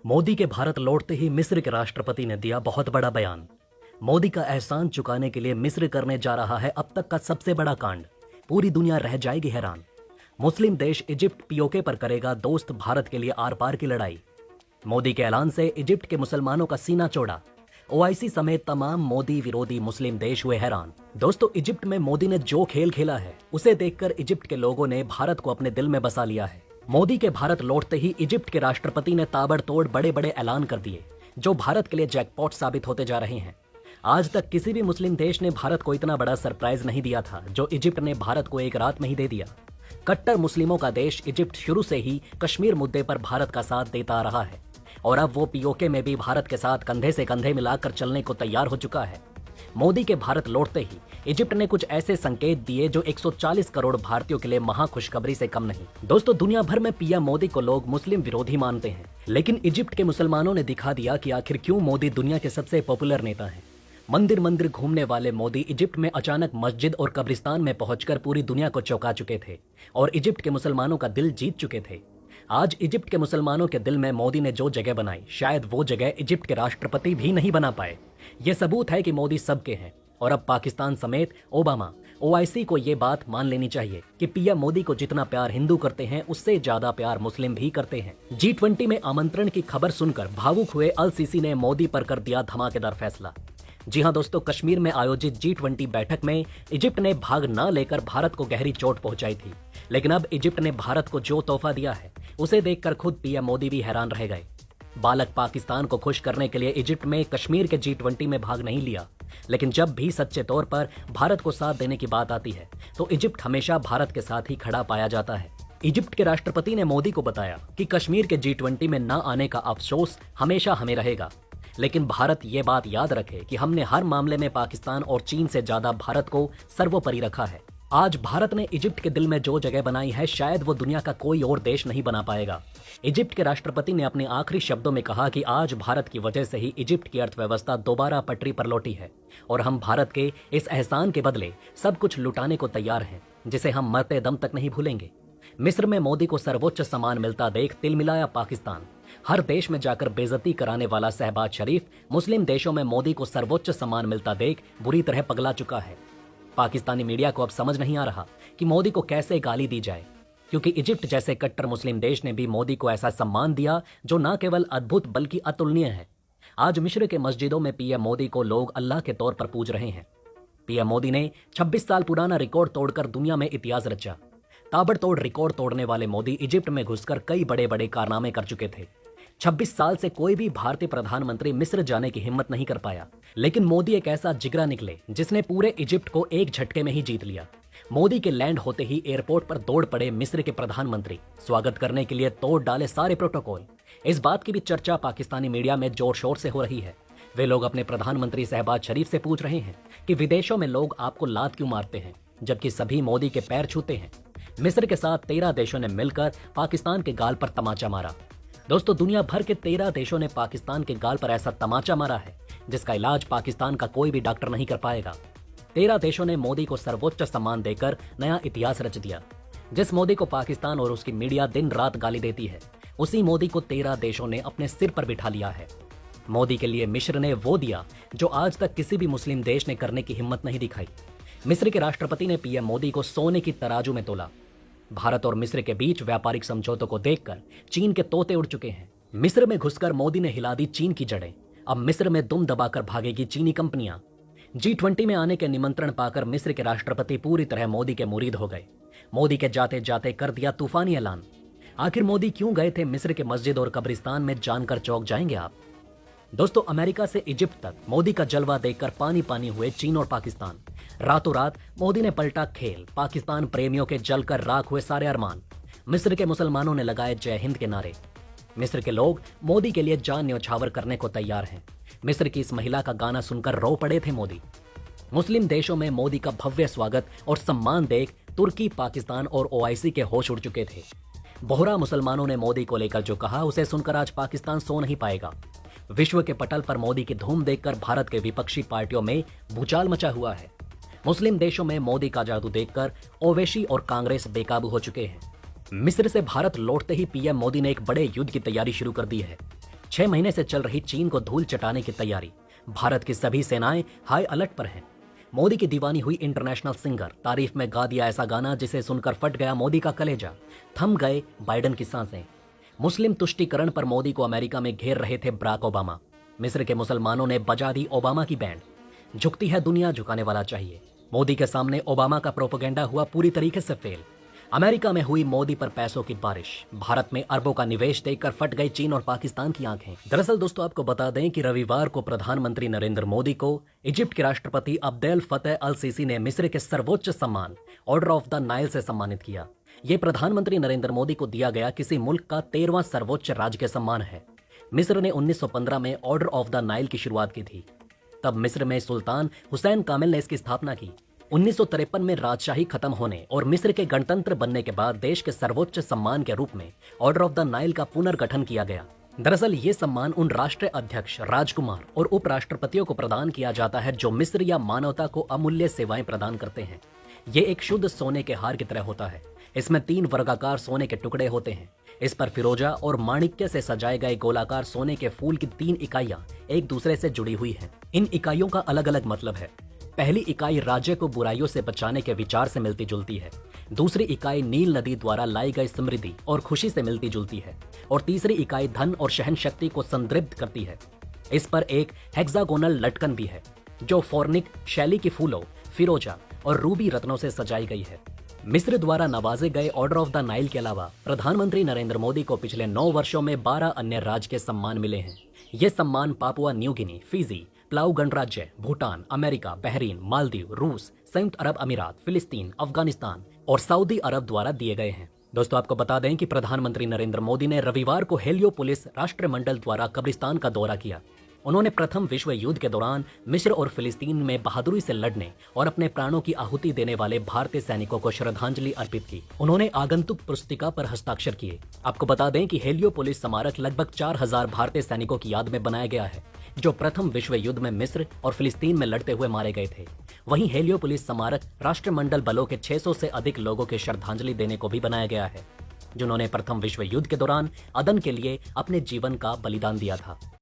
मोदी के भारत लौटते ही मिस्र के राष्ट्रपति ने दिया बहुत बड़ा बयान। मोदी का एहसान चुकाने के लिए मिस्र करने जा रहा है अब तक का सबसे बड़ा कांड। पूरी दुनिया रह जाएगी हैरान। मुस्लिम देश इजिप्ट पीओके पर करेगा दोस्त भारत के लिए आर पार की लड़ाई। मोदी के ऐलान से इजिप्ट के मुसलमानों का सीना चौड़ा। ओआईसी समेत तमाम मोदी विरोधी मुस्लिम देश हुए हैरान। दोस्तों, इजिप्ट में मोदी ने जो खेल खेला है उसे देखकर इजिप्ट के लोगों ने भारत को अपने दिल में बसा लिया है। मोदी के भारत लौटते ही इजिप्ट के राष्ट्रपति ने ताबड़तोड़ बड़े बड़े ऐलान कर दिए जो भारत के लिए जैकपॉट साबित होते जा रहे हैं। आज तक किसी भी मुस्लिम देश ने भारत को इतना बड़ा सरप्राइज नहीं दिया था जो इजिप्ट ने भारत को एक रात में ही दे दिया। कट्टर मुस्लिमों का देश इजिप्ट शुरू से ही कश्मीर मुद्दे पर भारत का साथ देता आ रहा है और अब वो पीओके में भी भारत के साथ कंधे से कंधे मिलाकर चलने को तैयार हो चुका है। मोदी के भारत लौटते ही इजिप्ट ने कुछ ऐसे संकेत दिए जो 140 करोड़ भारतीयों के लिए महा खुशखबरी से कम नहीं। दोस्तों, दुनिया भर में पीएम मोदी को लोग मुस्लिम विरोधी मानते हैं, लेकिन इजिप्ट के मुसलमानों ने दिखा दिया कि आखिर क्यों मोदी दुनिया के सबसे पॉपुलर नेता हैं। मंदिर मंदिर घूमने वाले मोदी इजिप्ट में अचानक मस्जिद और कब्रिस्तान में पहुंचकर पूरी दुनिया को चौंका चुके थे और इजिप्ट के मुसलमानों का दिल जीत चुके थे। आज इजिप्ट के मुसलमानों के दिल में मोदी ने जो जगह बनाई, शायद वो जगह इजिप्ट के राष्ट्रपति भी नहीं बना पाए। ये सबूत है कि मोदी सबके हैं और अब पाकिस्तान समेत ओबामा, ओआईसी को ये बात मान लेनी चाहिए कि पीएम मोदी को जितना प्यार हिंदू करते हैं उससे ज्यादा प्यार मुस्लिम भी करते हैं। G20 में आमंत्रण की खबर सुनकर भावुक हुए अल सीसी ने मोदी पर कर दिया धमाकेदार फैसला। जी हां दोस्तों, कश्मीर में आयोजित G20 बैठक में इजिप्ट ने भाग न लेकर भारत को गहरी चोट पहुंचाई थी, लेकिन अब इजिप्ट ने भारत को जो तोहफा दिया है उसे देखकर खुद पीएम मोदी भी हैरान रह गए। बालक पाकिस्तान को खुश करने के लिए इजिप्ट में कश्मीर के G20 में भाग नहीं लिया, लेकिन जब भी सच्चे तौर पर भारत को साथ देने की बात आती है तो इजिप्ट हमेशा भारत के साथ ही खड़ा पाया जाता है। इजिप्ट के राष्ट्रपति ने मोदी को बताया कि कश्मीर के G20 में न आने का अफसोस हमेशा हमें रहेगा, लेकिन भारत ये बात याद रखे कि हमने हर मामले में पाकिस्तान और चीन से ज्यादा भारत को सर्वोपरि रखा है। आज भारत ने इजिप्ट के दिल में जो जगह बनाई है शायद वो दुनिया का कोई और देश नहीं बना पाएगा। इजिप्ट के राष्ट्रपति ने अपने आखिरी शब्दों में कहा कि आज भारत की वजह से ही इजिप्ट की अर्थव्यवस्था दोबारा पटरी पर लौटी है और हम भारत के इस एहसान के बदले सब कुछ लुटाने को तैयार हैं जिसे हम मरते दम तक नहीं भूलेंगे। मिस्र में मोदी को सर्वोच्च सम्मान मिलता देख तिलमिलाया पाकिस्तान। हर देश में जाकर बेइज्जती कराने वाला शहबाज शरीफ मुस्लिम देशों में मोदी को सर्वोच्च सम्मान मिलता देख बुरी तरह पगला चुका है। पाकिस्तानी मीडिया को अब समझ नहीं आ रहा कि मोदी को कैसे गाली दी जाए, क्योंकि इजिप्ट जैसे कट्टर मुस्लिम देश ने भी मोदी को ऐसा सम्मान दिया जो न केवल अद्भुत बल्कि अतुलनीय है। आज मिस्र के मस्जिदों में पीएम मोदी को लोग अल्लाह के तौर पर पूज रहे हैं। पीएम मोदी ने 26 साल पुराना रिकॉर्ड तोड़कर दुनिया में इतिहास रचा। ताबड़तोड़ रिकॉर्ड तोड़ने वाले मोदी इजिप्ट में घुसकर कई बड़े बड़े कारनामे कर चुके थे। 26 साल से कोई भी भारतीय प्रधानमंत्री मिस्र जाने की हिम्मत नहीं कर पाया, लेकिन मोदी एक ऐसा जिगरा निकले जिसने पूरे इजिप्ट को एक झटके में ही जीत लिया। मोदी के लैंड होते ही एयरपोर्ट पर दौड़ पड़े मिस्र के प्रधानमंत्री। स्वागत करने के लिए तोड़ डाले सारे प्रोटोकॉल। इस बात की भी चर्चा पाकिस्तानी मीडिया में जोर शोर से हो रही है। वे लोग अपने प्रधानमंत्री शहबाज शरीफ से पूछ रहे हैं कि विदेशों में लोग आपको लात क्यों मारते हैं, जबकि सभी मोदी के पैर छूते हैं। मिस्र के साथ 13 देशों ने मिलकर पाकिस्तान के गाल पर तमाचा मारा। दोस्तों, दुनिया भर के 13 देशों ने पाकिस्तान के गाल पर ऐसा तमाचा मारा है जिसका इलाज पाकिस्तान का कोई भी डॉक्टर नहीं कर पाएगा। 13 देशों ने मोदी को सर्वोच्च सम्मान देकर नया इतिहास रच दिया। जिस मोदी को पाकिस्तान और उसकी मीडिया दिन रात गाली देती है, उसी मोदी को 13 देशों ने अपने सिर पर बिठा लिया है। मोदी के लिए मिस्र ने वो दिया जो आज तक किसी भी मुस्लिम देश ने करने की हिम्मत नहीं दिखाई। मिस्र के राष्ट्रपति ने पीएम मोदी को सोने की तराजू में तोला। भारत और मिस्र के बीच व्यापारिक समझौतों को देखकर चीन के तोते उड़ चुके हैं। मिस्र में घुसकर मोदी ने हिला दी चीन की जड़ें। अब मिस्र में दुम दबाकर भागेगी चीनी कंपनियां। G20 में आने के निमंत्रण पाकर मिस्र के राष्ट्रपति पूरी तरह मोदी के मुरीद हो गए। मोदी के जाते जाते कर दिया तूफानी ऐलान। आखिर मोदी क्यों गए थे मिस्र के मस्जिद और कब्रिस्तान में, जानकर चौंक जाएंगे आप। दोस्तों, अमेरिका से इजिप्ट तक मोदी का जलवा देखकर पानी पानी हुए चीन और पाकिस्तान। रातों रात मोदी ने पलटा खेल। पाकिस्तान प्रेमियों के जलकर राख हुए सारे अरमान। मिस्र के मुसलमानों ने लगाए जय हिंद के नारे। मिस्र के लोग मोदी के लिए जान न्यौछावर करने को तैयार हैं। मिस्र की इस महिला का गाना सुनकर रो पड़े थे मोदी। मुस्लिम देशों में मोदी का भव्य स्वागत और सम्मान देख तुर्की, पाकिस्तान और ओआईसी के होश उड़ चुके थे। बोहरा मुसलमानों ने मोदी को लेकर जो कहा उसे सुनकर आज पाकिस्तान सो नहीं पाएगा। विश्व के पटल पर मोदी की धूम देखकर भारत के विपक्षी पार्टियों में भूचाल मचा हुआ है। मुस्लिम देशों में मोदी का जादू देखकर ओवैसी और कांग्रेस बेकाबू हो चुके हैं। मिस्र से भारत लौटते ही पीएम मोदी ने एक बड़े युद्ध की तैयारी शुरू कर दी है। 6 महीने से चल रही चीन को धूल चटाने की तैयारी। भारत की सभी सेनाएं हाई अलर्ट पर हैं। मोदी की दीवानी हुई इंटरनेशनल सिंगर तारीफ में गा दिया ऐसा गाना जिसे सुनकर फट गया मोदी का कलेजा। थम गए बाइडन की सांसें। मुस्लिम तुष्टीकरण पर मोदी को अमेरिका में घेर रहे थे बराक ओबामा। मिस्र के मुसलमानों ने बजा दी ओबामा की बैंड। झुकती है दुनिया, झुकाने वाला चाहिए। मोदी के सामने ओबामा का प्रोपेगेंडा हुआ पूरी तरीके से फेल। अमेरिका में हुई मोदी पर पैसों की बारिश। भारत में अरबों का निवेश देखकर फट गई चीन और पाकिस्तान की आंखें। दरअसल दोस्तों, आपको बता दें कि रविवार को प्रधानमंत्री नरेंद्र मोदी को इजिप्ट के राष्ट्रपति अब्देल फतेह अल सीसी ने मिस्र के सर्वोच्च सम्मान ऑर्डर ऑफ द नाइल से सम्मानित किया। ये प्रधानमंत्री नरेंद्र मोदी को दिया गया किसी मुल्क का 13वां सर्वोच्च राजकीय सम्मान है। मिस्र ने 1915 में ऑर्डर ऑफ द नाइल की शुरुआत की थी। तब मिस्र में सुल्तान हुसैन कामिल ने इसकी स्थापना की। 1953 में राजशाही खत्म होने और मिस्र के गणतंत्र बनने के बाद देश के सर्वोच्च सम्मान के रूप में ऑर्डर ऑफ द नाइल का पुनर्गठन किया गया। दरअसल ये सम्मान उन राष्ट्रीय अध्यक्ष, राजकुमार और उपराष्ट्रपतियों को प्रदान किया जाता है जो मिस्र या मानवता को अमूल्य सेवाएं प्रदान करते हैं। ये एक शुद्ध सोने के हार की तरह होता है। इसमें 3 वर्गाकार सोने के टुकड़े होते हैं। इस पर फिरोजा और माणिक्य से सजाए गए गोलाकार सोने के फूल की 3 इकाइयां एक दूसरे से जुड़ी हुई हैं। इन इकाइयों का अलग अलग मतलब है। पहली इकाई राज्य को बुराइयों से बचाने के विचार से मिलती जुलती है। दूसरी इकाई नील नदी द्वारा लाई गई समृद्धि और खुशी से मिलती जुलती है। और तीसरी इकाई धन और सहन शक्ति को संदृढ़ करती है। इस पर एक हेक्सागोनल लटकन भी है जो फोर्निक शैली की फूलों, फिरोजा और रूबी रत्नों से सजाई गई है। मिस्र द्वारा नवाजे गए ऑर्डर ऑफ द नाइल के अलावा प्रधानमंत्री नरेंद्र मोदी को पिछले 9 वर्षों में 12 अन्य राज्य के सम्मान मिले हैं। ये सम्मान Papua New Guinea, Fiji, plough गणराज्य, भूटान, अमेरिका, बहरीन, मालदीव, रूस, संयुक्त अरब अमीरात, फिलिस्तीन, अफगानिस्तान और सऊदी अरब द्वारा दिए गए हैं। दोस्तों, आपको बता दें कि प्रधानमंत्री नरेंद्र मोदी ने रविवार को हेलियोपोलिस राष्ट्रमंडल द्वारा कब्रिस्तान का दौरा किया। उन्होंने प्रथम विश्व युद्ध के दौरान मिस्र और फिलिस्तीन में बहादुरी से लड़ने और अपने प्राणों की आहुति देने वाले भारतीय सैनिकों को श्रद्धांजलि अर्पित की। उन्होंने आगंतुक पुस्तिका पर हस्ताक्षर किए। आपको बता दें कि हेलियोपोलिस स्मारक लगभग 4000 भारतीय सैनिकों की याद में बनाया गया है जो प्रथम विश्व युद्ध में मिस्र और फिलिस्तीन में लड़ते हुए मारे गए थे। वहीं हेलियोपोलिस स्मारक राष्ट्रमंडल बलों के 600 से अधिक लोगों के श्रद्धांजलि देने को भी बनाया गया है जिन्होंने प्रथम विश्व युद्ध के दौरान अदन के लिए अपने जीवन का बलिदान दिया था।